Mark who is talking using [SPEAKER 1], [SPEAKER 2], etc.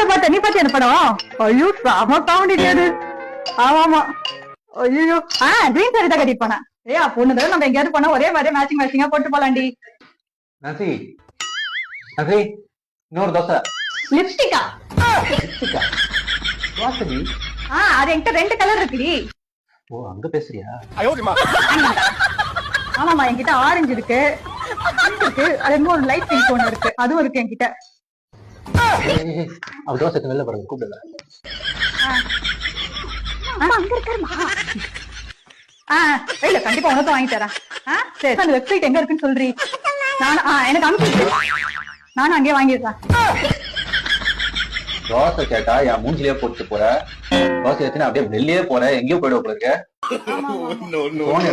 [SPEAKER 1] பாத்த நீ பாத்து என்ன படம்? ஐயோ செம காமெடி அது. ஆமா ஐயோ கிரீன் சாரி தான் கட்டிட்டு போனேன். ஏய் பொண்ணு தடவை நம்ம எங்கேயாவது போனா ஒரே மாதிரி மேட்சிங்கா போட்டு போலாண்டி.
[SPEAKER 2] நசி நசி இன்னொரு தோசை.
[SPEAKER 1] லிப்ஸ்டிக்கா?
[SPEAKER 2] தோசை.
[SPEAKER 1] அது என்கிட்ட 2 கலர் இருக்குடி.
[SPEAKER 2] ஓ அங்க பேசுறியா?
[SPEAKER 1] ஆமாமா என்கிட்ட ஆரஞ்சு இருக்கு, அது இன்னும் லைட் பிங்க் ஒண்ணு இருக்கு, அதுவும் இருக்கு என்கிட்ட.
[SPEAKER 2] அவ தோசை வெளில பாருங்க கூப்பிடல.
[SPEAKER 1] அங்க இருக்காருமா. இல்ல கண்டிப்பா உனக்கு வாங்கி தரேன். சரி அந்த வெப்சைட் எங்க இருக்குன்னு சொல்றீ? எனக்கு அனுப்பிச்சு நானும் அங்கேயே வாங்கிடுறேன்.
[SPEAKER 2] தோசை கேட்டா என் மூஞ்சிலேயே போட்டு போற. தோசை எத்தனை அப்படியே வெளியே போற, எங்கேயோ போயிடுவ போல இருக்க. போன்